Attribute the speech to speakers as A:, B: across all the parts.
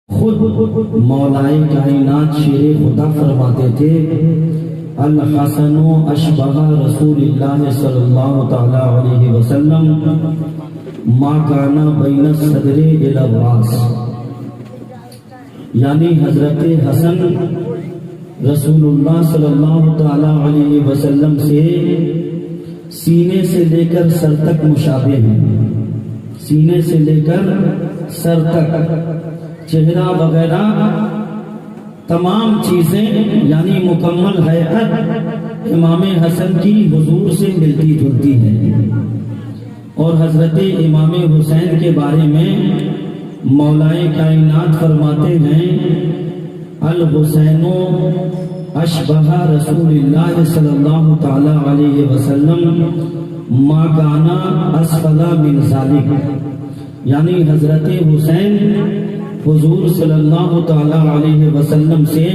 A: خود مولائے کائنات شیر خدا فرماتے تھے الحسن اشبہ رسول اللہ صلی اللہ تعالی علیہ وسلم ما کانا بین الصدر الی الراس، یعنی حضرت حسن رسول اللہ صلی اللہ تعالی علیہ وسلم سے سینے سے لے کر سر تک مشابہ ہیں، سینے سے لے کر سر تک، چہرہ وغیرہ تمام چیزیں یعنی مکمل ہیئت امام حسن کی حضور سے ملتی جلتی ہے۔ اور حضرت امام حسین کے بارے میں مولائے کائنات فرماتے ہیں الحسین اشبہ رسول اللہ صلی اللہ تعالی علیہ وسلم ما کانا اسفل من ذالک، یعنی حضرت حسین حضور صلی اللہ تعالی علیہ وسلم سے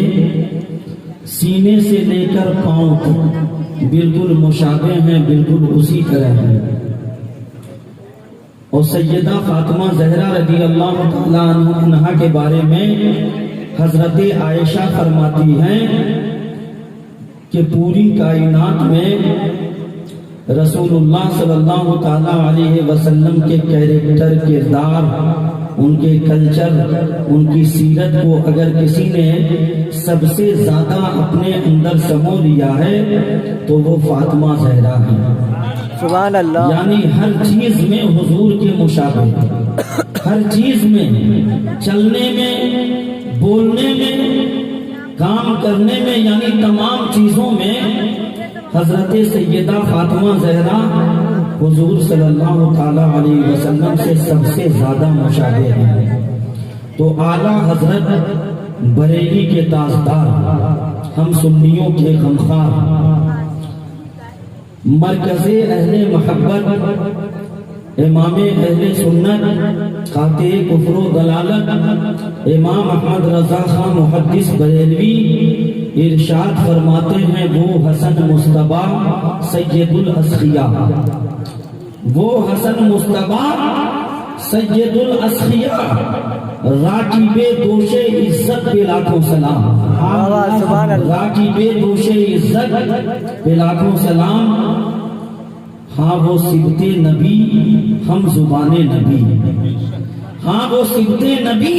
A: سینے سے لے کر پاؤں تک بالکل مشابہ ہیں، بالکل اسی طرح ہیں۔ اور سیدہ فاطمہ زہرا رضی اللہ تعالی عنہا کے بارے میں حضرت عائشہ فرماتی ہیں کہ پوری کائنات میں رسول اللہ صلی اللہ تعالی علیہ وسلم کے کیریکٹر، کردار، ان کے کلچر، ان کی سیرت کو اگر کسی نے سب سے زیادہ اپنے اندر سمو لیا ہے تو وہ فاطمہ زہرا ہے۔
B: سبحان اللہ،
A: یعنی ہر چیز میں حضور کے مشابہ، ہر چیز میں، چلنے میں، بولنے میں، کام کرنے میں، یعنی تمام چیزوں میں حضرت سیدہ فاطمہ زہرا حضور صلی اللہ تعالی علیہ وسلم سے سب سے زیادہ مشابہ ہیں۔ تو اعلیٰ حضرت بریلی کے تاجدار، ہم سنیوں کے غمخوار، مرکز اہل محبت، امام اہل سنت، قاطع کفر و دلالت، امام احمد رضا خان محدث بریلوی ارشاد فرماتے ہیں وہ حسن مصطفیٰ سید الاسخیاء، وہ حسن مصطفیٰ سید الاسخیاء، راکب دوش عزت پہ لاکھوں سلام، راکب دوش عزت پہ لاکھوں سلام، ہاں وہ صبت نبی ہم زبان نبی، ہاں وہ صبت نبی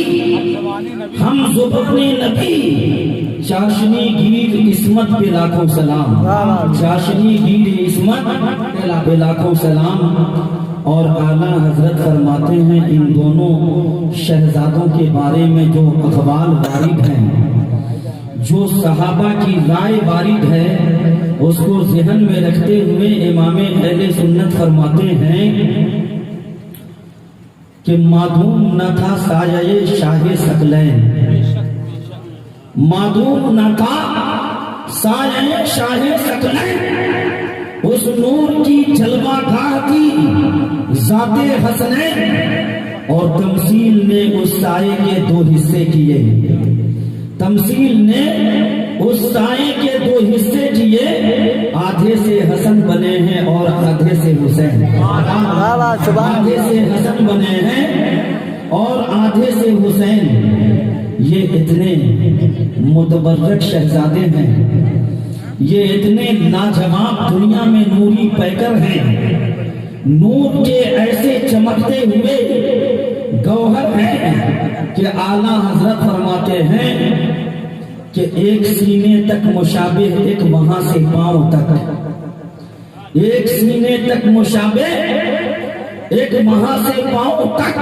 A: ہم زبان نبی، چاشنی گیر عصمت پہ لاکھوں سلام، چاشنی گیر عصمت پہ لاکھوں سلام۔ اور اعلیٰ حضرت فرماتے ہیں ان دونوں شہزادوں کے بارے میں جو اقوال وارد ہیں، جو صحابہ کی رائے وارد ہے، اس کو ذہن میں رکھتے ہوئے امام اہل سنت فرماتے ہیں کہ معدوم نہ تھا سایہ شاہ ثقلین، معدوم نہ تھا سایہ شاہ ثقلین، اس نور کی جلوہ گاہ کی ذات حسنین، اور تمثیل نے اس سائے کے دو حصے کیے، تمثیل نے اس سائے کے دو حصے کیے، آدھے سے حسن بنے ہیں اور آدھے سے حسین، آدھے سے حسن بنے ہیں اور آدھے سے حسین۔ یہ اتنے متبرک شہزادے ہیں، یہ اتنے لاجواب دنیا میں نوری پیکر ہیں، نور کے ایسے چمکتے ہوئے گوہر ہیں کہ اعلیٰ حضرت فرماتے ہیں کہ ایک سینے تک مشابہ، ایک وہاں سے پاؤں تک، ایک سینے تک مشابہ، ایک وہاں سے پاؤں تک،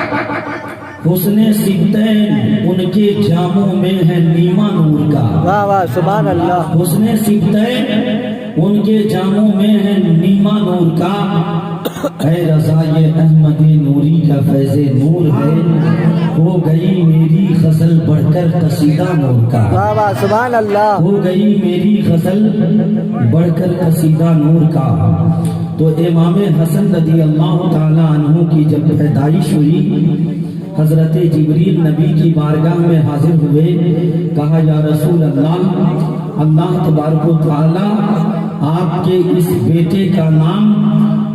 A: حسن سبتین ان کے جاموں میں ہے نیما نور کا،
B: واہ واہ سبحان اللہ،
A: حسن سبتین ان کے جاموں میں ہے نیما نور کا، اے رضائے احمد نوری کا فیض نور ہے، ہو گئی میری غزل بڑھ کر قصیدہ نور کا،
B: واہ واہ سبحان اللہ،
A: ہو گئی میری غزل بڑھ کر قصیدہ نور کا۔ تو امام حسن رضی اللہ تعالی عنہ کی جب پیدائش ہوئی، حضرت جبریل نبی کی بارگاہ میں حاضر ہوئے، کہا یا رسول اللہ، اللہ تبارک و تعالی آپ کے اس بیٹے کا نام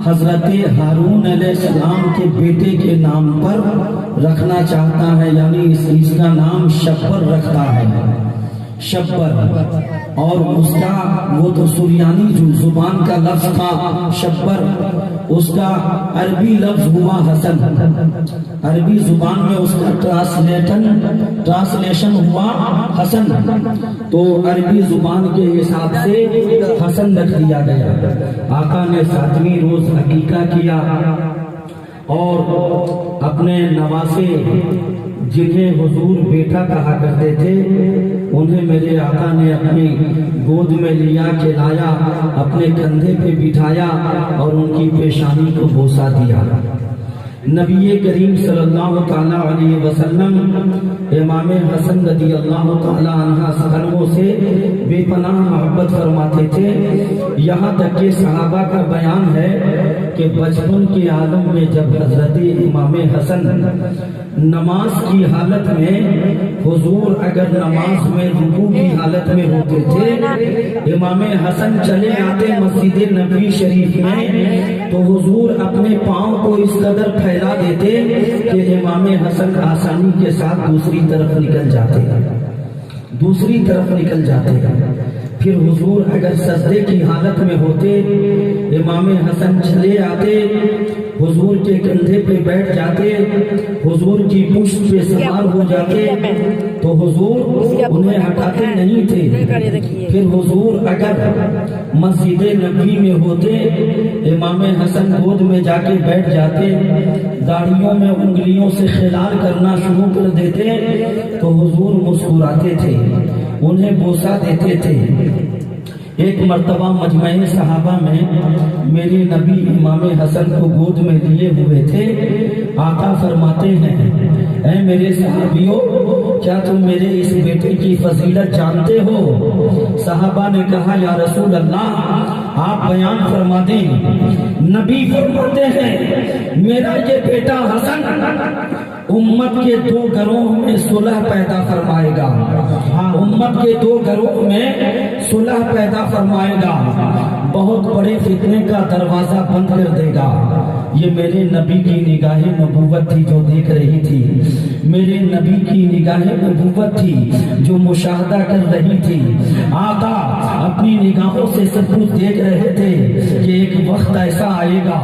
A: حضرت ہارون علیہ السلام کے بیٹے کے نام پر رکھنا چاہتا ہے، یعنی اس کا نام شبر رکھتا ہے، شبر، اور اس کا وہ تو سریانی جو زبان کا لفظ تھا شبر، اس کا عربی لفظ ہوا حسن، عربی زبان میں اس کا ٹرانسلیشن ہوا حسن، تو عربی زبان کے حساب سے حسن رکھ دیا گیا۔ آقا نے 7ویں روز عقیقہ کیا اور اپنے نواسے جنہیں حضور بیٹا کہا کرتے تھے انہیں میرے آقا نے اپنی گود میں لیا، کھلایا، اپنے کندھے پہ بٹھایا اور ان کی پیشانی کو بوسہ دیا۔ نبی کریم صلی اللہ تعالیٰ علیہ وسلم امام حسن رضی اللہ تعالیٰ عنہ سخنوں سے بے پناہ محبت فرماتے تھے، یہاں تک کہ صحابہ کا بیان ہے کہ بچپن کے عالم میں جب حضرت امام حسن نماز کی حالت میں، حضور اگر نماز میں رکوع کی حالت میں ہوتے تھے، امام حسن چلے آتے مسجد نبوی شریف میں تو حضور اپنے پاؤں کو اس قدر پھیلا دیتے کہ امام حسن آسانی کے ساتھ دوسری طرف نکل جاتے۔ پھر حضور اگر سجدے کی حالت میں ہوتے، امام حسن چلے آتے، حضور کے کندھے پہ بیٹھ جاتے، حضور کی پشت پہ سوار ہو جاتے تو حضور انہیں ہٹاتے نہیں تھے۔ پھر حضور اگر مسجد نبوی میں ہوتے، امام حسن گود میں جا کے بیٹھ جاتے، داڑھیوں میں انگلیوں سے خلال کرنا شروع کر دیتے تو حضور مسکراتے تھے، انہیں بوسہ دیتے تھے۔ ایک مرتبہ مجمع صحابہ میں میرے نبی امام حسن کو گود میں لیے ہوئے تھے، آقا فرماتے ہیں اے میرے صحابیوں، کیا تم میرے اس بیٹے کی فضیلت جانتے ہو؟ صحابہ نے کہا یا رسول اللہ آپ بیان فرما دیں۔ نبی فرماتے ہیں میرا یہ بیٹا حسن امت کے 2 گروہ میں صلح پیدا فرمائے گا، امت کے 2 گروہ میں صلح پیدا فرمائے گا، بہت بڑے فتنے کا دروازہ بند کر دے گا۔ یہ میرے نبی کی نگاہ نبوت تھی جو دیکھ رہی تھی، میرے نبی کی نگاہ نبوت تھی جو مشاہدہ کر رہی تھی۔ آقا اپنی نگاہوں سے سب کچھ دیکھ رہے تھے کہ ایک وقت ایسا آئے گا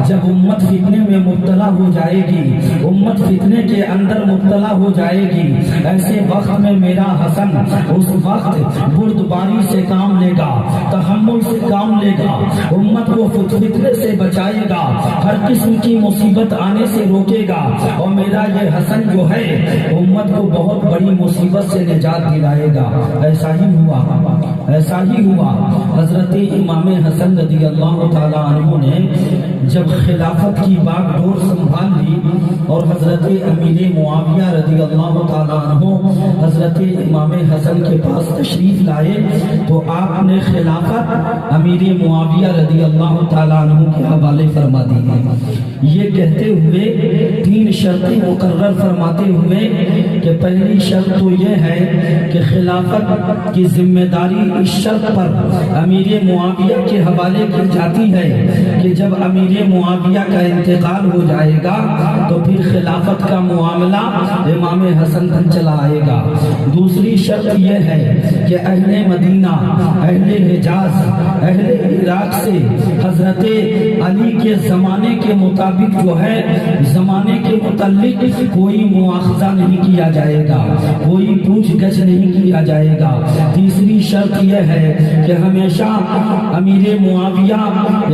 A: جب امت فتنے میں مبتلا ہو جائے گی، امت فتنے کے اندر مبتلا ہو جائے گی۔ ایسے وقت میں میرا حسن اس وقت بردباری سے کام لے گا، تحمل سے کام لے گا، امت کو فتنے سے بچائے گا، ہر قسم کی مصیبت آنے سے روکے گا، اور میرا یہ حسن جو ہے امت کو بہت بڑی مصیبت سے نجات دلائے گا۔ ایسا ہی ہوا۔ حضرت امام حسن رضی اللہ تعالیٰ عنہ نے جب خلافت کی باغ ڈور سنبھال لی اور حضرت امیر معاویہ رضی اللہ تعالیٰ عنہ حضرت امام حسن کے پاس تشریف لائے تو آپ نے خلافت امیر معاویہ رضی اللہ تعالیٰ عنہ کے حوالے فرما دی، یہ کہتے ہوئے 3 شرطیں مقرر فرماتے ہوئے کہ پہلی شرط تو یہ ہے کہ خلافت کی ذمہ داری اس شرط پر امیر معاویہ کے حوالے کی جاتی ہے کہ جب امیر معاویہ کا انتقال ہو جائے گا تو پھر خلافت کا معاملہ امام حسن تک چلا آئے گا۔ دوسری شرط یہ ہے کہ اہل مدینہ، اہل حجاز، اہل عراق سے حضرت علی کے زمانے کے مطابق جو ہے زمانے کے متعلق کوئی مواخذہ نہیں کیا جائے گا، کوئی پوچھ گچھ نہیں کیا جائے گا۔ تیسری شرط یہ ہے کہ ہمیشہ امیر معاویہ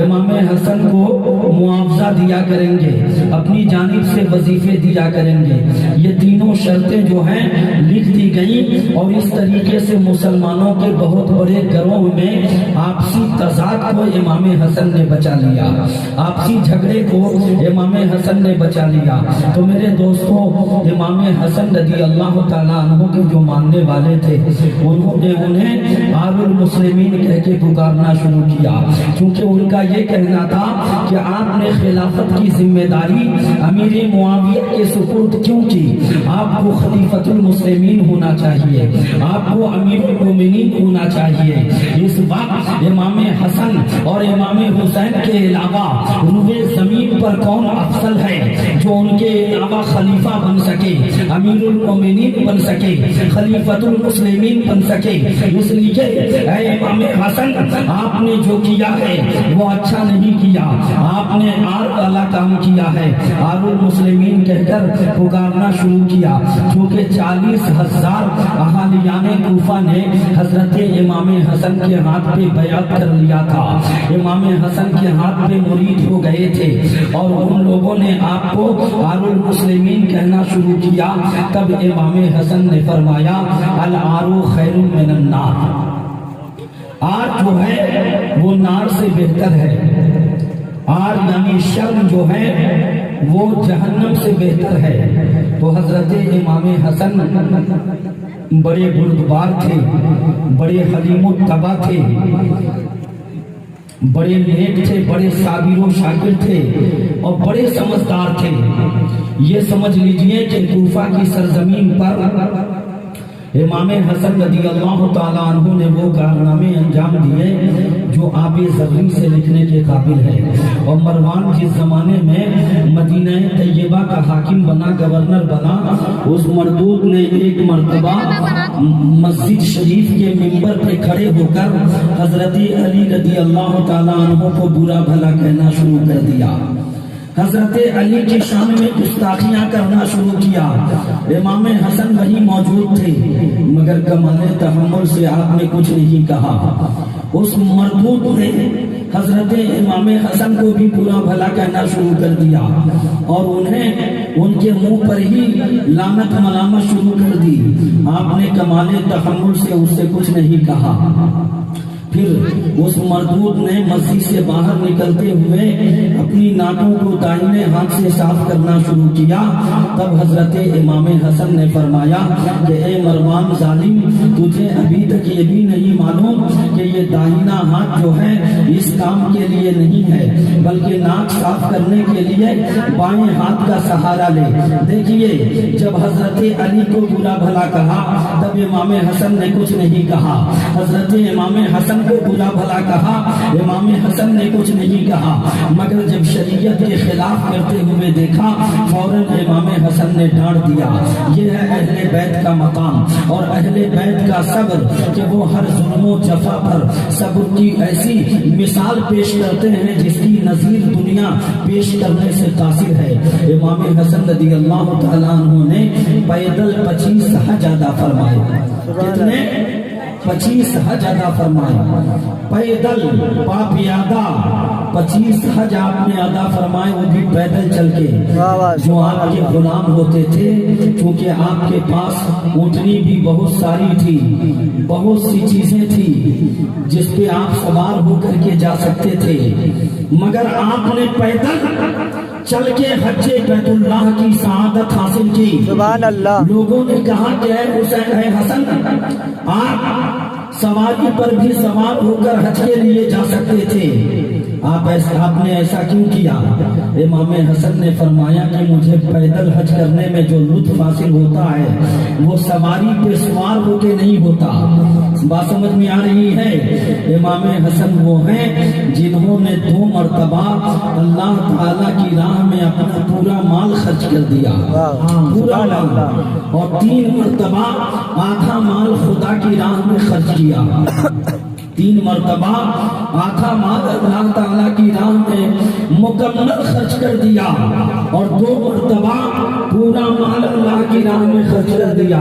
A: امام حسن کو معاوضہ دیا کریں گے، اپنی جانب سے وظیفے دیا کریں گے۔ یہ تینوں شرطیں جو ہیں لکھ دی گئیں اور اس طریقے سے مسلمانوں کے بہت بڑے گروہ میں آپسی تضاد کو امام حسن نے بچا لیا، آپسی جھگڑے جھگڑے کو امام حسن نے بچا لیا۔ تو میرے دوستوں، امام حسن رضی اللہ تعالیٰ عنہ کے جو ماننے والے تھے انہوں نے انہیں آل المسلمین کہہ کے پکارنا شروع کیا، کیونکہ ان کا یہ کہنا تھا کہ آپ نے خلافت کی ذمہ داری امیر معاویہ کے سپرد کیوں کی؟ آپ کو خلیفۃ المسلمین ہونا چاہیے، آپ کو امیر المومنین ہونا چاہیے۔ اس وقت امام حسن اور امام حسین کے علاوہ روئے زمین پر کون افضل ہے جو ان کے علاوہ خلیفہ بن سکے، امیر المومنین بن سکے، خلیفۃ المسلمین بن سکے؟ اس لیے اے امام حسن، آپ نے جو کیا ہے وہ اچھا نہیں کیا، آپ نے اعلیٰ کام کیا ہے۔ آل المسلمین کہہ کر پکارنا شروع کیا، کیونکہ 40,000 اہالیان کوفہ نے حضرت امام حسن کے ہاتھ پہ بیعت کر لیا تھا، امام حسن کے ہاتھ پہ مرید ہو گئے تھے، اور ان لوگوں نے آپ کو آل المسلمین کہنا شروع کیا۔ تب امام حسن نے فرمایا العار خیر من النار، آر جو ہے وہ نار سے بہتر ہے، آر یعنی شرم جو ہے وہ جہنم سے بہتر ہے۔ تو حضرت امام حسن بڑے بردبار تھے، بڑے حلیم الطبع تھے، بڑے نیک تھے، بڑے صابر و شاکر تھے، اور بڑے سمجھدار تھے۔ یہ سمجھ لیجئے کہ کوفہ کی سرزمین پر امام حسن رضی اللہ تعالیٰ عنہ نے وہ کارنامے انجام دیے جو آب زرعی سے لکھنے کے قابل ہے۔ اور مروان جس زمانے میں مدینہ طیبہ کا حاکم بنا، گورنر بنا، اس مردود نے ایک مرتبہ مسجد شریف کے ممبر پہ کھڑے ہو کر حضرت علی رضی اللہ تعالیٰ عنہ کو برا بھلا کہنا شروع کر دیا، حضرت علی کی شان میں گستاخیاں کرنا شروع کیا۔ امام حسن وہی موجود تھے، مگر کمال تحمل سے آپ نے کچھ نہیں کہا۔ اس مردود نے حضرت امام حسن کو بھی برا بھلا کہنا شروع کر دیا، اور انہیں ان کے منہ پر ہی لعنت ملامت شروع کر دی۔ آپ نے کمال تحمل سے اس سے کچھ نہیں کہا۔ پھر اس مردود نے مسجد سے باہر نکلتے ہوئے اپنی ناکوں کو دائیں ہاتھ سے صاف کرنا شروع کیا۔ تب حضرت امام حسن نے فرمایا کہ اے مروان ظالم، تجھے ابھی تک یہ بھی نہیں معلوم کہ یہ دائیں ہاتھ جو ہے اس کام کے لیے نہیں ہے، بلکہ ناک صاف کرنے کے لیے بائیں ہاتھ کا سہارا لے۔ دیکھیے، جب حضرت علی کو برا بھلا کہا تب امام حسن نے کچھ نہیں کہا، حضرت امام حسن کو برا بھلا کہا، امام حسن نے کچھ نہیں کہا، مگر جب شریعت کے خلاف کرتے ہوئے دیکھا فوراً امام حسن نے ڈانٹ دیا۔ یہ ہے اہل بیت کا مقام اور اہل بیت کا صبر کہ وہ ہر ظلم و جفا پر صبر کی ایسی مثال پیش کرتے ہیں جس کی نظیر دنیا پیش کرنے سے قاصر ہے۔ امام حسن رضی اللہ تعالیٰ عنہ نے پیدل 25 حج ادا فرمائے۔ کتنے؟ 25 حج ادا فرمائے، پیدل پیادہ 25 حج آپ نے ادا فرمائے، وہ بھی پیدل چل کے۔ جو آپ کے غلام ہوتے تھے، کیونکہ آپ کے پاس اونٹنی بھی بہت ساری تھی، بہت سی چیزیں تھی جس پہ آپ سوار ہو کر کے جا سکتے تھے، مگر آپ نے پیدل چل کے حج بیت اللہ کی سعادت حاصل کی۔
B: سبحان اللہ۔
A: لوگوں نے کہا کہ اے حسین، اے حسن، آپ سواری پر بھی سوار ہو کر حج کے لیے جا سکتے تھے، آپ نے ایسا کیوں کیا؟ امام حسن نے فرمایا کہ مجھے پیدل حج کرنے میں جو لطف حاصل ہوتا ہے وہ سواری پہ سوار ہو کے نہیں ہوتا۔ بات سمجھ میں آ رہی ہے؟ امام حسن وہ ہیں جنہوں نے 2 مرتبہ اللہ تعالیٰ کی راہ میں اپنا پورا مال خرچ کر دیا، پورا مال، اور 3 مرتبہ آدھا مال خدا کی راہ میں خرچ کیا۔ 3 مرتبہ آدھا مال اللہ تعالیٰ کی راہ میں مکمل خرچ کر دیا، اور 2 مرتبہ پورا مال اللہ کی راہ میں خرچ کر دیا۔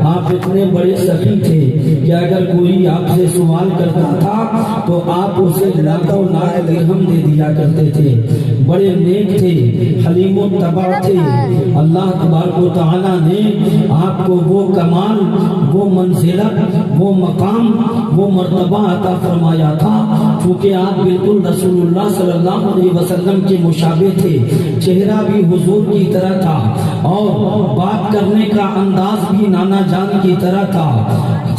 A: آپ اتنے بڑے سخی تھے کہ اگر کوئی آپ سے سوال کرتا تھا تو آپ اسے لاکھوں لاکھ درہم دے دیا کرتے تھے۔ بڑے نیک تھے، حلیم الطبع تھے۔ اللہ تبارک و تعالیٰ نے آپ کو وہ کمال، وہ منزلت، وہ مقام، وہ مرتبہ عطا فرمایا تھا، چونکہ آپ بالکل رسول اللہ صلی اللہ علیہ وسلم کے مشابہ تھے، چہرہ بھی حضور کی طرح تھا اور بات کرنے کا انداز بھی نانا جان کی طرح تھا،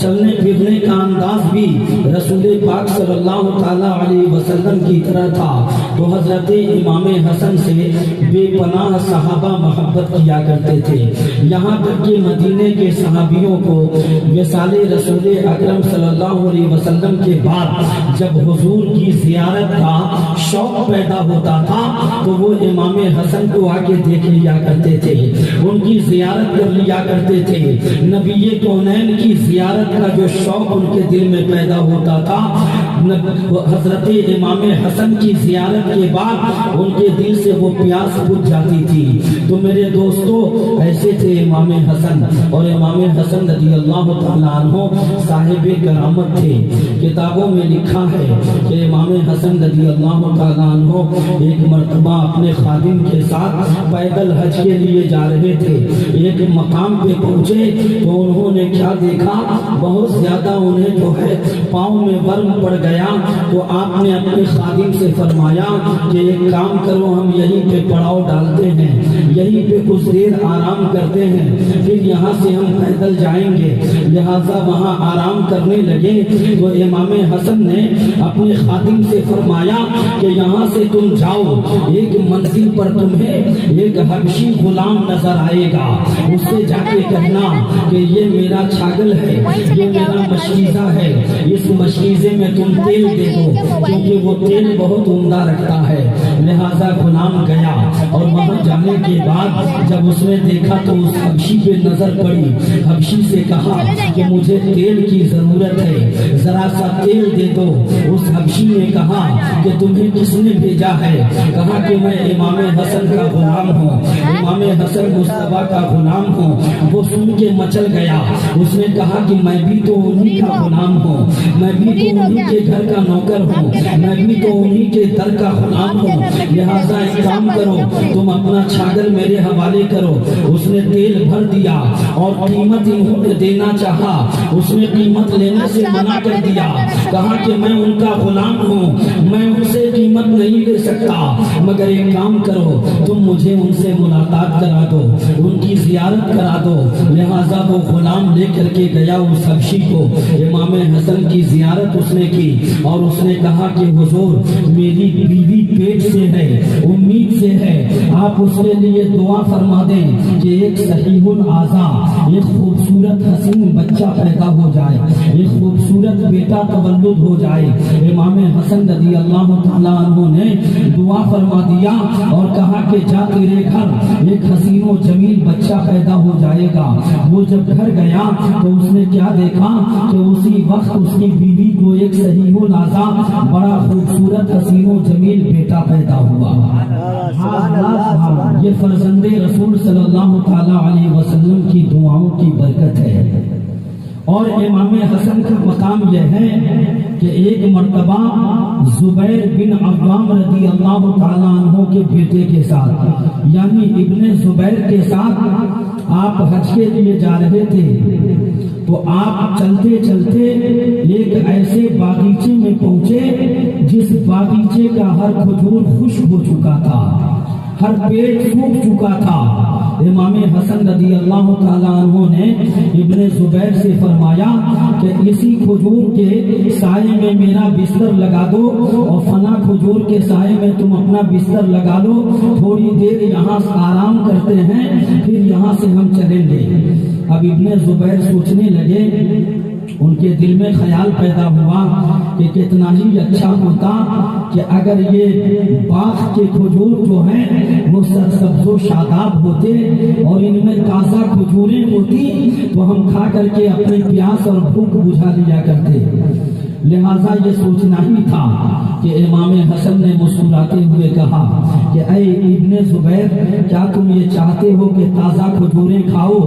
A: چلنے پھرنے کا انداز بھی رسول پاک صلی اللہ تعالی علیہ وسلم کی طرح تھا۔ تو حضرت امام حسن سے بے پناہ صحابہ محبت کیا کرتے تھے، یہاں تک کہ مدینے کے صحابیوں کو وصال رسول اکرم صلی اللہ علیہ وسلم کے بعد جب حضور کی زیارت کا شوق پیدا ہوتا تھا تو وہ امام حسن کو آگے دیکھ لیا کرتے تھے، ان کی زیارت کر لیا کرتے تھے۔ نبی کونین کی زیارت کا جو شوق ان کے دل میں پیدا ہوتا تھا، حضرت امام حسن کی زیارت کے بعد ان کے دل سے وہ پیاس بجھ جاتی تھی۔ تو میرے دوستو، ایسے تھے امام حسن، اور امام حسن رضی اللہ تعالیٰ عنہ صاحب کرامت تھے۔ کتابوں میں لکھا ہے کہ امام حسن رضی اللہ تعالیٰ عنہ ایک مرتبہ اپنے خادم کے ساتھ پیدل حج کے لیے جا رہے تھے، ایک مقام پہ پہنچے تو انہوں نے کیا دیکھا، بہت زیادہ انہیں جو ہے پاؤں میں ورم پڑ گیا۔ تو آپ نے اپنے خادم سے فرمایا کہ ایک کام کرو، ہم یہیں پہ پڑاؤ ڈالتے ہیں، یہیں پہ کچھ دیر آرام کرتے ہیں، پھر یہاں سے ہم پیدل جائیں گے۔ لہٰذا وہاں آرام کرنے لگے تو امام حسن نے اپنے خادم سے فرمایا کہ یہاں سے تم جاؤ، ایک منزل پر تمہیں ایک حبشی غلام نظر آئے گا، اس سے جا کے کہنا کہ یہ میرا چھاگل ہے، یہ میرا مشکیزہ ہے، اس مشکیزے میں تم تیل دے دو، کیونکہ وہ تیل بہت عمدہ رکھتا ہے۔ لہٰذا غلام گیا، اور وہاں جانے کے بعد جب اس نے دیکھا تو اس حبشی پہ نظر پڑی، حبشی سے کہا کہ مجھے تیل کی ضرورت ہے، ذرا سا تیل دے دو۔ اس حبشی نے کہا کہ تمہیں کس نے بھیجا ہے؟ کہا کہ میں امام حسن کا غلام ہوں، امام حسن مصطفیٰ کا غلام ہوں۔ وہ سن کے مچل گیا، اس نے کہا کہ میں بھی تو انہی کا غلام ہوں، میں بھی تو انہی کے گھر کا نوکر ہوں، میں بھی تو انہی کے در کا غلام ہوں، لہٰذا ایک کام کرو، تم اپنا چھاگل میرے حوالے کرو۔ اس نے تیل بھر دیا اور قیمت انہوں نے دینا چاہا، اس نے قیمت لینے سے منع کر دیا، کہا کہ میں ان کا غلام ہوں، میں ان سے قیمت نہیں لے سکتا، مگر ایک کام کرو، تم مجھے ان سے ملاقات کرا دو، ان کی زیارت کرا دو۔ لہٰذا وہ غلام لے کر کے گیا اس حبشی کو، امام حسن کی زیارت اس نے کی، اور اس نے کہا کہ حضور میری بیوی پیٹ سے ہے، امید سے ہے، آپ اس کے لیے دعا فرما دیں کہ ایک صحیح الاعضاء، ایک خوبصورت حسین بچہ پیدا ہو جائے، ایک خوبصورت بیٹا تولد ہو جائے۔ امام حسن رضی اللہ تعالیٰ عنہ نے دعا فرما دیا اور کہا کہ جا تیرے گھر ایک حسین و جمیل بچہ پیدا ہو جائے گا۔ وہ جب گھر گیا تو اس نے کیا دیکھا کہ اسی وقت اس کی بیوی کو ایک صحیح الاعضاء بڑا خوبصورت حسین و جمیل بیٹا پیدا ہوا۔ یہ فرزند رسول صلی اللہ تعالیٰ علیہ وسلم کی دعاؤں کی برکت ہے۔ اور امام حسن کا مقام یہ ہے کہ ایک مرتبہ زبیر بن عوام رضی اللہ تعالیٰ عنہ کے بیٹے کے ساتھ، یعنی ابن زبیر کے ساتھ آپ حج کے لیے جا رہے تھے، تو آپ چلتے چلتے ایک ایسے باغیچے میں پہنچے جس باغیچے کا ہر کھجور خشک ہو چکا تھا، ہر پیڑ سوکھ چکا تھا۔ امام حسن رضی اللہ تعالیٰ عنہ نے ابن زبیر سے فرمایا کہ اسی کھجور کے سائے میں میرا بستر لگا دو، اور فنا کھجور کے سائے میں تم اپنا بستر لگا لو، تھوڑی دیر یہاں آرام کرتے ہیں، پھر یہاں سے ہم چلیں گے۔ اب ابن زبیر سوچنے لگے، ان کے دل میں خیال پیدا ہوا کہ کتنا ہی اچھا ہوتا کہ اگر یہ باغ کے کھجور جو ہیں وہ سرسبز و شاداب ہوتے اور ان میں تازہ کھجوریں ہوتی تو ہم کھا کر کے اپنی پیاس اور بھوک بجھا لیا کرتے۔ لہٰذا یہ سوچنا ہی تھا کہ امام حسن نے مسکراتے ہوئے کہا کہ اے ابن زبیر، کیا تم یہ چاہتے ہو کہ تازہ کھجوریں کھاؤ؟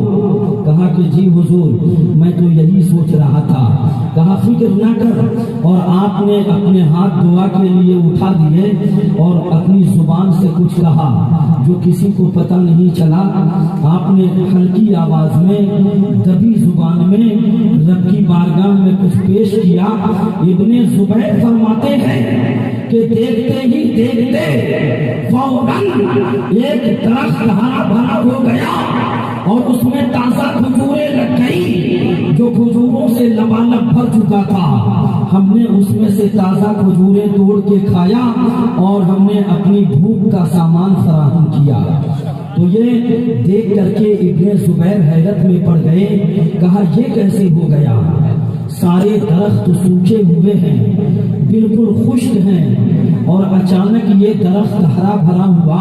A: کہا کہ جی حضور، میں تو یہی سوچ رہا تھا۔ کہا فکر نہ کر، اور آپ نے اپنے ہاتھ دعا کے لیے اٹھا دیے اور اپنی زبان سے کچھ کہا جو کسی کو پتہ نہیں چلا۔ آپ نے ہلکی آواز میں دبی زبان میں رب کی بارگاہ میں کچھ پیش کیا فرمایا. ابن زبیر فرماتے ہیں کہ دیکھتے ہی دیکھتے فوراً ایک درخت ہرا بھرا ہو گیا اور اس میں تازہ کھجوریں لگ گئی جو کھجوروں سے لبالب بھر چکا تھا. ہم نے اس میں سے تازہ کھجوریں توڑ کے کھایا اور ہم نے اپنی بھوک کا سامان فراہم کیا. تو یہ دیکھ کر کے ابن زبیر حیرت میں پڑ گئے. کہا یہ کیسے ہو گیا؟ سارے درخت سوکھے ہوئے ہیں, بالکل خشک ہیں, اور اچانک یہ درخت ہرا بھرا ہوا,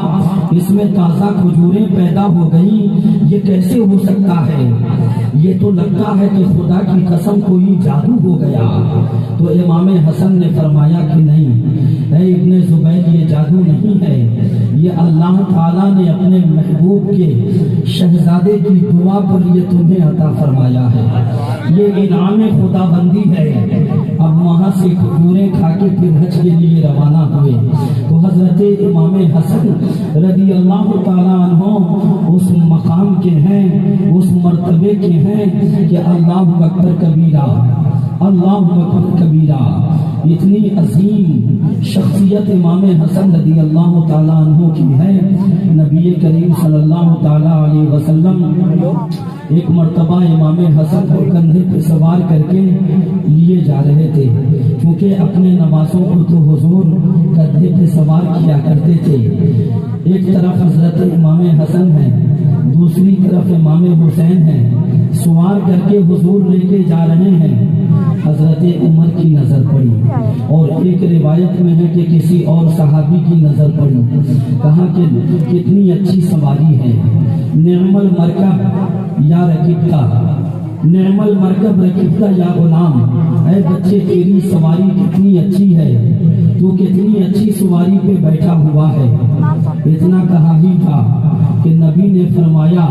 A: اس میں تازہ کھجوریں پیدا ہو گئیں. یہ کیسے ہو سکتا ہے؟ یہ تو لگتا ہے کہ خدا کی قسم کوئی جادو ہو گیا. تو امام حسن نے فرمایا کہ نہیں اے ابن زبیر, یہ جادو نہیں ہے, یہ اللہ تعالیٰ نے اپنے محبوب کے شہزادے کی دعا پر یہ تمہیں عطا فرمایا ہے. یہ انعام خدا بندی ہے. اب وہاں سے کھجوریں کھا کے پھر حج کے لیے روانہ ہوئے. تو حضرت امام حسن رضی اللہ تعالیٰ عنہ اس مقام کے ہیں, اس مرتبے کے ہیں کہ اللہ اکبر کبیرہ, اللہ اکبر کبیرہ. اتنی عظیم شخصیت امام حسن رضی اللہ تعالیٰ عنہ کی ہے. نبی کریم صلی اللہ تعالیٰ علیہ وسلم ایک مرتبہ امام حسن کو کندھے پہ سوار کر کے لیے جا رہے تھے, کیونکہ اپنے نوازوں کو تو حضور کندھے پہ سوار کیا کرتے تھے. ایک طرف حضرت امام حسن ہے, دوسری طرف امام حسین ہے, سوار کر کے حضور لے کے جا رہے ہیں. حضرت عمر کی نظر پڑی اور ایک روایت میں ہے کہ کسی اور صحابی کی نظر پڑی. کہا کہ کتنی اچھی سواری ہے, نعم المرکب یا رکبتا, نعم المرکب رکبتا یا غلام. اے بچے تیری سواری کتنی اچھی ہے, تو کتنی اچھی سواری پہ بیٹھا ہوا ہے. اتنا کہا ہی تھا کہ نبی نے فرمایا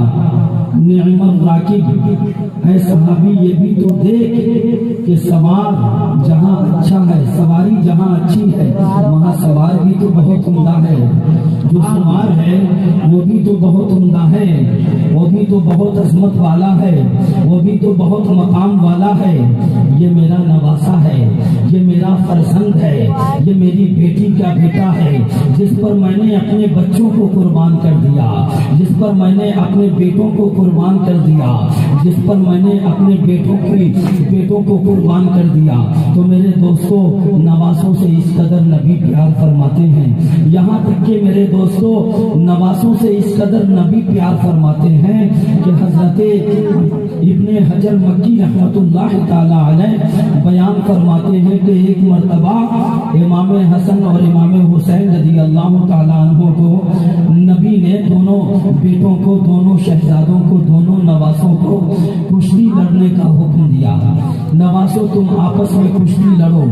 A: نعم الراکب, اے صحابی یہ بھی تو دیکھ کہ سوار جہاں اچھا ہے, سواری جہاں اچھی ہے, وہاں سوار بھی تو بہت عمدہ ہے. جو سوار ہے وہ بھی تو بہت عمدہ ہے, وہ بھی تو بہت عظمت والا ہے, وہ بھی تو بہت مقام والا ہے. یہ میرا نواسا ہے, یہ میرا فرزند ہے, یہ میری بیٹی کا بیٹا ہے, جس پر میں نے اپنے بچوں کو قربان کر دیا, جس پر میں نے اپنے بیٹوں کو قربان کر دیا, جس پر میں نے اپنے بیٹوں کو قربان کر دیا. تو میرے دوستو نواسوں سے اس قدر نبی پیار فرماتے ہیں, یہاں تک کہ میرے دوستو نواسوں سے اس قدر نبی پیار فرماتے ہیں کہ حضرت ابن حجر مکی رحمت اللہ تعالی علیہ بیان فرماتے ہیں کہ ایک مرتبہ امام حسن اور امام حسین رضی اللہ تعالی عنہ کو نبی نے دونوں بیٹوں کو, دونوں شہزادوں کو, دونوں نواسوں کو کشتی لڑنے کا حکم دیا. نواسوں تم آپس میں کشتی لڑو,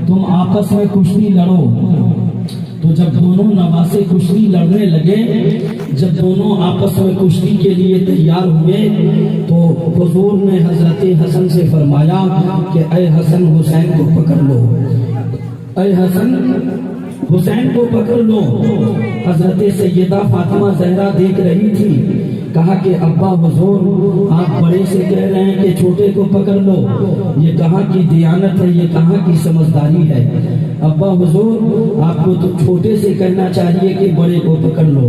A: تم آپس میں کشتی لڑو. تو جب دونوں نواسے کشتی لڑنے لگے, جب دونوں آپس میں کشتی کے لیے تیار ہوئے, تو حضور نے حضرت حسن سے فرمایا کہ اے حسن حسین کو پکڑ لو, اے حسن حسین کو پکڑ لو. حضرت سیدہ فاطمہ زہرا دیکھ رہی تھی. کہا کہ ابا حضور آپ بڑے سے کہہ رہے ہیں کہ چھوٹے کو پکڑ لو, یہ کہاں کی دیانت ہے, یہ کہاں کی سمجھداری ہے. ابا حضور آپ کو تو چھوٹے سے کہنا چاہیے کہ بڑے کو پکڑ لو.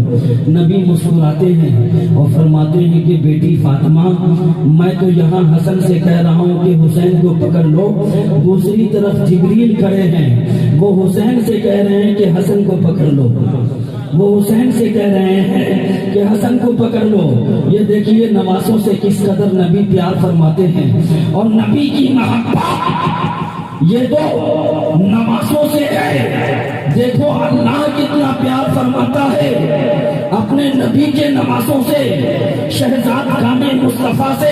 A: نبی مسکراتے ہیں اور فرماتے ہیں کہ بیٹی فاطمہ, میں تو یہاں حسن سے کہہ رہا ہوں کہ حسین کو پکڑ لو, دوسری طرف جبریل کھڑے ہیں, وہ حسین سے کہہ رہے ہیں کہ حسن کو پکڑ لو, وہ حسین سے کہہ رہے ہیں کہ حسن کو پکڑ لو. یہ دیکھیے نواسوں سے کس قدر نبی پیار فرماتے ہیں, اور نبی کی محبت یہ تو نواسوں سے ہے. دیکھو اللہ کتنا پیار فرماتا ہے اپنے نبی کے نواسوں سے, شہزاد خان مصطفیٰ سے,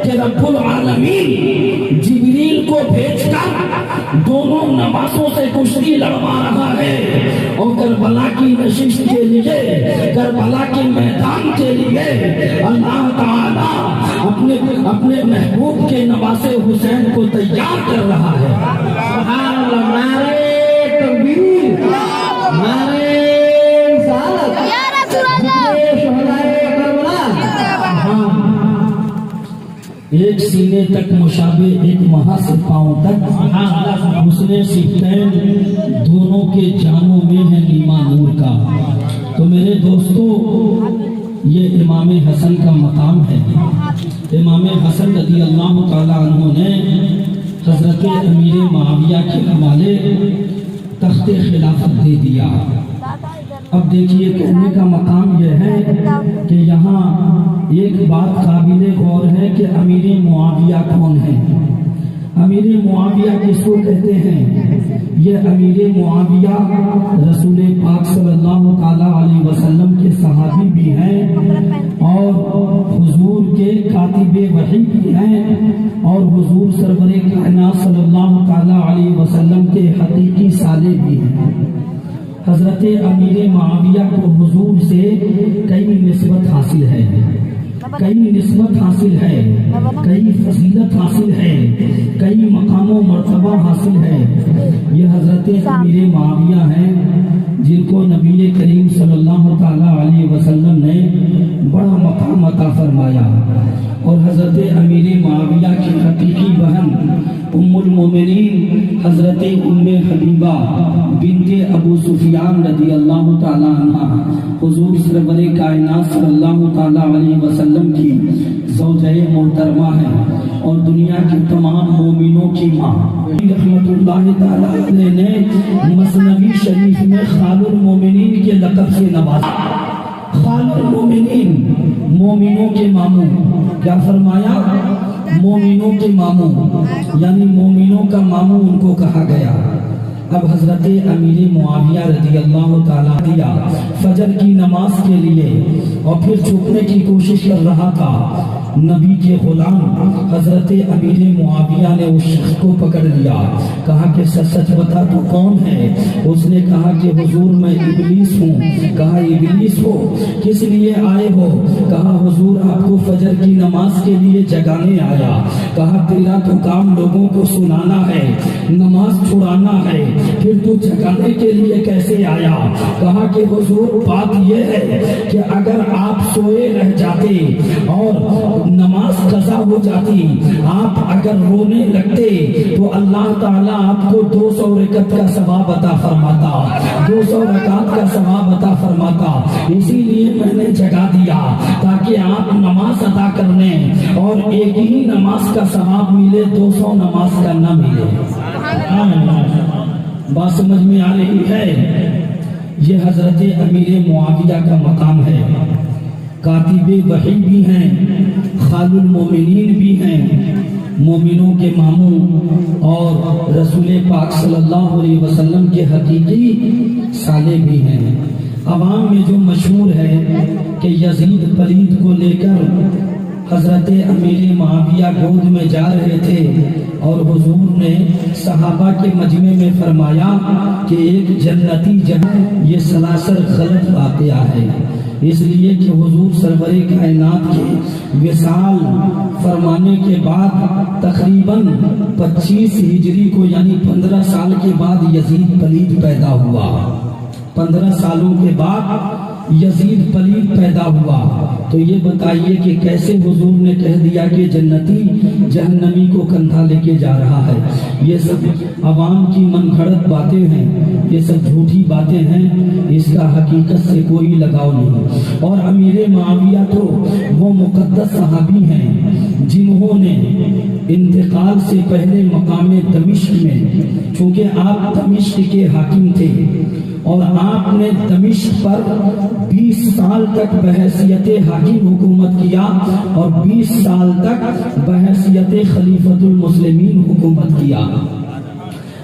A: کہ رب العالمین جبریل کو بھیج کر دونوں نواسوں سے کشتی لڑوا رہا ہے, اور کربلا کی نشست کے لیے, کربلا کے میدان کے لیے اللہ تعالی اپنے محبوب کے نواسے حسین کو تیار کر رہا ہے. سبحان اللہ, نعرہ تکبیر, نعرہ رسالت, یا رسول اللہ, شہدائے کربلا. ایک سینے تک مشابہ ایک وہاں سے پاؤں تک حسن صفتین دونوں کے جانوں میں ہے نیما نور کا۔ تو میرے دوستو یہ امام حسن کا مقام ہے۔ امام حسن رضی اللہ تعالیٰ عنہ نے حضرت امیر معاویہ کے حوالے تخت خلافت دے دیا۔ اب دیکھیے کہنے کا مقام یہ ہے کہ یہاں ایک بات قابل غور ہے کہ امیر معاویہ کون ہے؟ امیر معاویہ کس کو کہتے ہیں؟ یہ امیر معاویہ رسول پاک صلی اللہ تعالیٰ علیہ وسلم کے صحابی بھی ہیں اور حضور کے کاتب وحی بھی ہیں اور حضور سرور کائنات صلی اللہ تعالیٰ علیہ وسلم کے حقیقی سالے بھی ہیں۔ حضرت امیر معاویہ کو حضور سے کئی نسبت حاصل ہے، کئی نسبت حاصل ہے، کئی فضیلت حاصل ہے، کئی مقام و مرتبہ حاصل ہے۔ یہ حضرت امیر معاویہ ہیں جن کو نبی کریم صلی اللہ تعالیٰ علیہ وسلم نے بڑا مقام عطا فرمایا، اور حضرت امیر معاویہ کی حقیقی بہن ام المومنین حضرت ام حبیبہ بنت ابو سفیان رضی اللہ تعالیٰ عنہ حضور سرور کائنات صلی اللہ تعالیٰ علیہ وسلم کی زوجہ محترمہ ہیں اور دنیا کی تمام مومنوں کی ماں۔ رحمت اللہ تعالیٰ علیہ نے مثنوی شریف میں خال المومنین کے لقب سے نوازا۔ خال المومنین، مومنوں کے ماموں۔ کیا فرمایا؟ مومنوں کے ماموں، یعنی مومنوں کا ماموں ان کو کہا گیا۔ اب حضرت امیر معاویہ رضی اللہ تعالیٰ دیا فجر کی نماز کے لیے اور پھر چھپنے کی کوشش کر رہا تھا۔ نبی کے غلام حضرت امیر معاویہ نے اس شخص کو پکڑ لیا، کہا کہ سچ بتا تو کون ہے؟ اس نے کہا کہ حضور میں ابلیس ہوں۔ کہا ابلیس ہو؟ کس لیے آئے ہو؟ کہا حضور آپ کو فجر کی نماز کے لیے جگانے آیا۔ کہا تیرا تو کام لوگوں کو سنانا ہے، نماز چھڑانا ہے، پھر تو جگانے کے لیے کیسے آیا؟ کہا کہ حضور بات یہ ہے کہ اگر آپ سوئے رہ جاتے اور نماز قضا ہو جاتی، آپ اگر رونے لگتے تو اللہ تعالیٰ آپ کو 200 رکعت کا ثواب عطا فرماتا، 200 رکعت کا ثواب عطا فرماتا۔ اسی لیے میں نے جگا دیا تاکہ آپ نماز ادا کرنے اور ایک ہی نماز کا ثواب ملے، 200 نماز کا نہ ملے۔ بات سمجھ میں آ رہی ہے؟ یہ حضرت امیر معاویہ کا مقام ہے۔ کاتب وحی بھی ہیں، خال المومنین بھی ہیں، مومنوں کے ماموں اور رسول پاک صلی اللہ علیہ وسلم کے حقیقی سالے بھی ہیں۔ عوام میں جو مشہور ہے کہ یزید پلید کو لے کر حضرت امیر معاویہ گود میں جا رہے تھے اور حضور نے صحابہ کے مجمع میں فرمایا کہ ایک جنتی جہاں، یہ سلاسل غلط واقعہ ہے، اس لیے کہ حضور سرور کائنات کے وصال فرمانے کے بعد تقریباً 25 ہجری کو یعنی 15 سال کے بعد یزید پلید پیدا ہوا۔ 15 سالوں کے بعد یزید پلید پیدا ہوا۔ تو یہ بتائیے کہ کیسے حضور نے کہہ دیا کہ جنتی جہنمی کو کندھا لے کے جا رہا ہے؟ یہ سب عوام کی من گھڑت باتیں ہیں، یہ سب جھوٹی باتیں ہیں، اس کا حقیقت سے کوئی لگاؤ نہیں۔ اور امیر معاویہ تو وہ مقدس صحابی ہیں جنہوں نے انتقال سے پہلے مقام دمشق میں، چونکہ آپ دمشق کے حاکم تھے اور آپ نے دمشق پر 20 سال تک بحیثیت حاکم حکومت کیا اور 20 سال تک بحیثیت خلیفۃ المسلمین حکومت کیا۔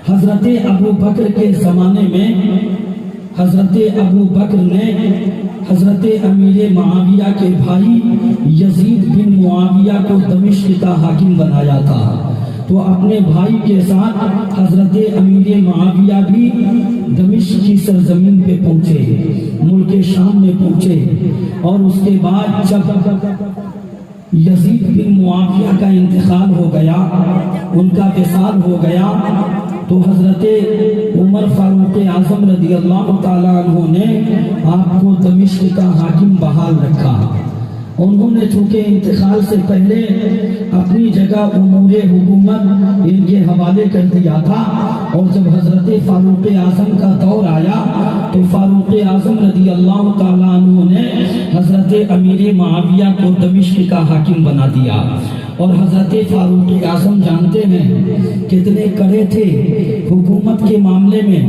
A: حضرت ابو بکر کے زمانے میں حضرت ابو بکر نے حضرت امیر معاویہ کے بھائی یزید بن معاویہ کو دمشق کا حاکم بنایا تھا، تو اپنے بھائی کے ساتھ حضرت امیر معاویہ بھی دمشق کی سرزمین پہ پہنچے، ملک شام میں پہنچے، اور اس کے بعد جب یزید بن معاویہ کا انتقال ہو گیا، ان کا وصال ہو گیا، تو حضرت عمر فاروق اعظم رضی اللہ تعالیٰ عنہ نے آپ کو دمشق کا حاکم بحال رکھا۔ انہوں نے چونکہ انتقال سے پہلے اپنی جگہ امور حکومت ان کے حوالے کر دیا تھا، اور جب حضرت فاروق اعظم کا دور آیا تو فاروق اعظم رضی اللہ تعالیٰ عنہ نے حضرت امیر معاویہ کو دمشق کا حاکم بنا دیا۔ اور حضرت فاروق اعظم جانتے ہیں کتنے کڑے تھے حکومت کے معاملے میں۔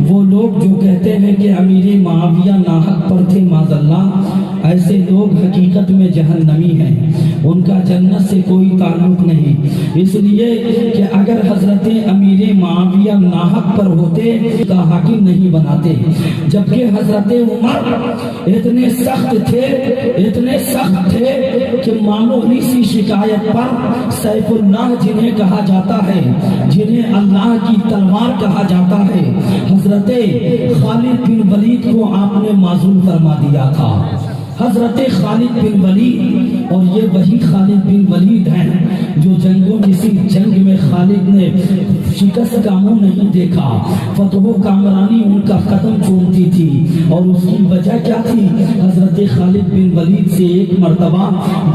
A: وہ لوگ جو کہتے ہیں کہ امیر معاویہ ناحق پر تھے معاذ اللہ، ایسے لوگ حقیقت میں جہنمی ہیں، ان کا جنت سے کوئی تعلق نہیں، اس لیے کہ اگر حضرت امیر معاویہ ناحق پر ہوتے تو حاکم نہیں بناتے، جبکہ حضرت عمر اتنے سخت تھے کہ معمولی سی شکایت پر سیف اللہ جنہیں کہا جاتا ہے، جنہیں اللہ کی تلوار کہا جاتا ہے، حضرت خالد بن ولید کو آپ نے معزول فرما دیا تھا۔ حضرت خالد بن ولید، اور یہ وہی خالد بن ولید ہیں جو کسی جنگ میں خالد نے شکست کا منہ نہیں دیکھا، فتح و کامرانی ان کا قدم چومتی تھی، اور اس کی وجہ کیا تھی؟ حضرت خالد بن ولید سے ایک مرتبہ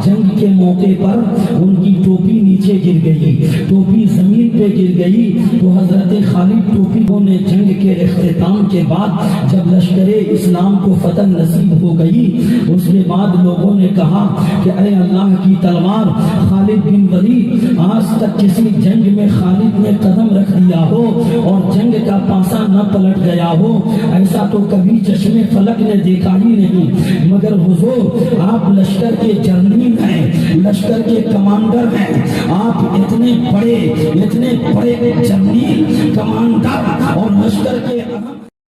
A: جنگ کے موقع پر ان کی ٹوپی نیچے گر گئی، ٹوپی زمین پہ گر گئی، تو حضرت خالد ٹوپیوں نے جنگ کے اختتام کے بعد جب لشکر اسلام کو فتح نصیب ہو گئی، اس کے بعد لوگوں نے کہا کہ اے اللہ کی تلوار خالد بن ولید، آج تک کسی جنگ میں خالد نے قدم رکھ دیا ہو اور جنگ کا پاسا نہ پلٹ گیا ہو، ایسا تو کبھی چشم فلک نے دیکھا ہی نہیں، مگر حضور آپ لشکر کے جرنیل ہیں، لشکر کے کمانڈر ہیں، آپ اتنے بڑے جرنیل، کمانڈر اور لشکر کے اہم